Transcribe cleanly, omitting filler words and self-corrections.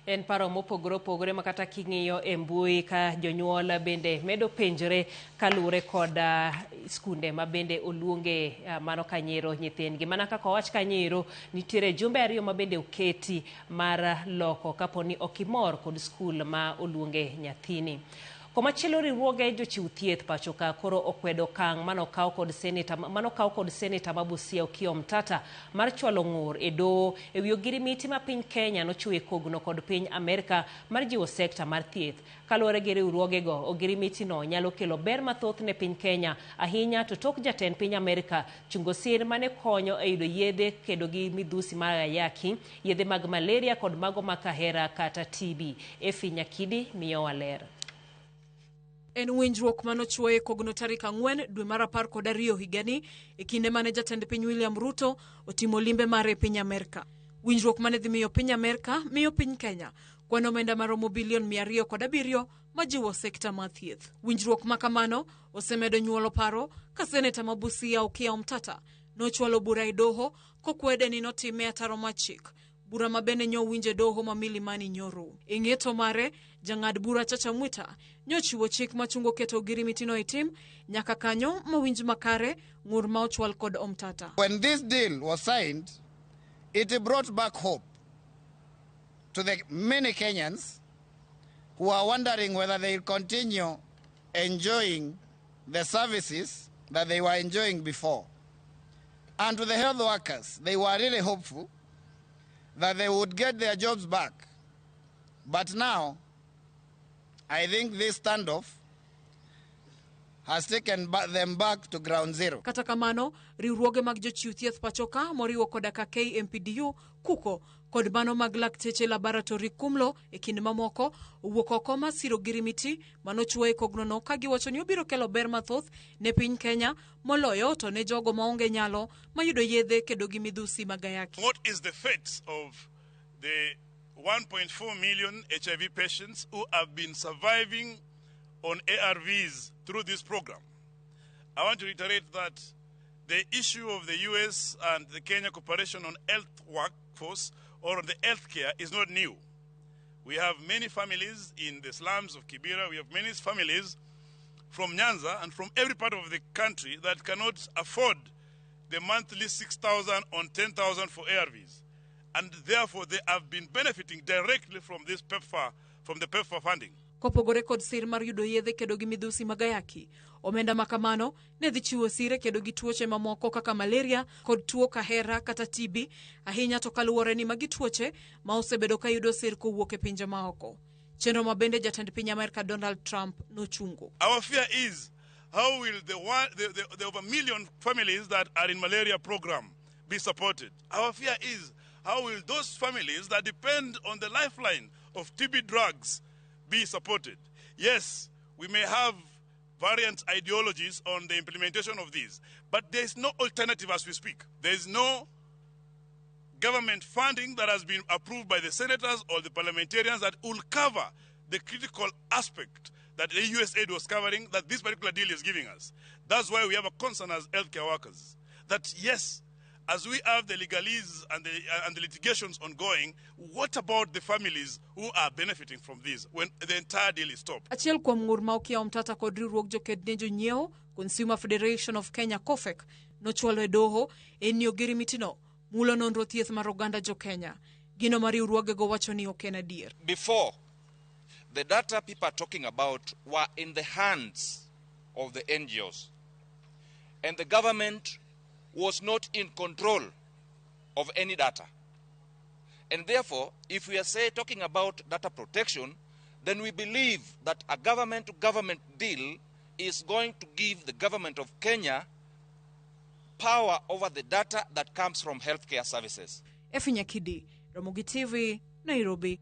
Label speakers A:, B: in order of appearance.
A: En paro mopogore opogore makata king'iyo e mbui ka jonyuol bende medo penjore kalure kod skunde ma bende oluonge mano kanyero nyithindgi. Mana kaka owach kanyero nitiere jumbe ariyo ma bende oketi mar loko kaponi okimor kod skul ma oluonge nyathini. Komachielo riwruoge jochiw thieth pachoka koro okwedo okang' manokaw kod seneta ma Busia Okiya Omtata mar chwalo ng'ur e doho ewi ogirimiti ma piny Kenya nochwe kogno kod piny Amerika mar jiwo sekta mar thieth. Kaluwore gi riwruogego, ogirimiti no nyalo kelo ber mathoth ne piny Kenya, ahinya to tok jatend piny Amerika chungo sir mane konyo e yudo yedhe kedo gi midhusi mar ayaki, yedhe mag malaria kod mago mag kahera kata TB. Efi Nyakidi miyowa ler.
B: En winjruok manochwoye kogno tarik 4 dwe mar 12 higani e kinde mane jatend piny William Ruto otimo limbe mare e piny Amerika. Winjruok mane dhi miyo piny Amerika miyo piny Kenya kwan omenda maromo bilion 207 majiwo sekta mar thieth. Winjruok makamano osemedo nyuolo paro ka seneta ma Busia Okiya Omtata nochwalo bura e doho kokwede ni notime ataro mar chik. Bura ma bende nyo winje doho ma Milimani nyoro. E ng'eto mare, jang'ad bura Chacha Mwita nyochiwo chik machungo keto ogirimitino e tim nyaka kanyo mawinj makare ng'ur ma ochwal kod Omtata.
C: When this deal was signed, it brought back hope to the many Kenyans who are wondering whether they'll continue enjoying the services that they were enjoying before. And to the health workers, they were really hopeful that they would get their jobs back. But now, I think this standoff has taken them back to ground zero.
B: Kata kamano, riwruoge mag jochiw thieth pachoka moriwo koda ka KMPDU, KUKO, kod mano mag lakteche laboratory kumlo e kind mamoko owuok oko ma siro girimiti manochwoye kognono ka giwacho ni obiro kelo ber mathoth ne piny Kenya moloyo to ne jogo maonge nyalo mayudo yedhe kedo gi midhusi mag ayaki.
D: What is the fate of the 1.4 million HIV patients who have been surviving on ARVs through this program? I want to reiterate that the issue of the US and the Kenya Cooperation on Health Workforce or on the healthcare is not new. We have many families in the slums of Kibera. We have many families from Nyanza and from every part of the country that cannot afford the monthly 6,000 on 10,000 for ARVs. And therefore, they have been benefiting directly from this PEPFAR, from the PEPFAR funding.
B: Kopogore kod sir mar yudo yedhe kedo gi midhusi mag ayaki, omenda makamano ne dhi chiwo sire kedo gi tuoche mamoko kaka malaria kod tuo kahera kata TB, ahinya to kaluwore ni magi tuoche ma osebedo ka yudo sir kowuok e pinje maoko. Chenro ma bende jatend piny Amerika Donald Trump nochungo.
D: Our fear is, how will the over 1 million families that are in malaria program be supported? Our fear is, how will those families that depend on the lifeline of TB drugs be supported? Yes, we may have variant ideologies on the implementation of these, but there is no alternative as we speak. There is no government funding that has been approved by the senators or the parliamentarians that will cover the critical aspect that the USAID was covering, that this particular deal is giving us. That's why we have a concern as healthcare workers, that yes, as we have the legalese and the litigations ongoing, what about the families who are benefiting from this when the entire deal is stopped?
B: Achiel kuom ng'ur ma Okiya Omtata kod riwruog jokedne jonyiewo Consumer Federation of Kenya COFEK nochwalo e doho en ni ogirimitino mulo nonro thieth mar oganda jo Kenya. Gino ma riwruogego wacho ni ok en adier.
E: Before, the data people are talking about were in the hands of the NGOs, and the government was not in control of any data. And therefore, if we are talking about data protection, then we believe that a government-to-government deal is going to give the government of Kenya power over the data that comes from healthcare services.
B: Efi Nyakidi, Ramogi TV, Nairobi.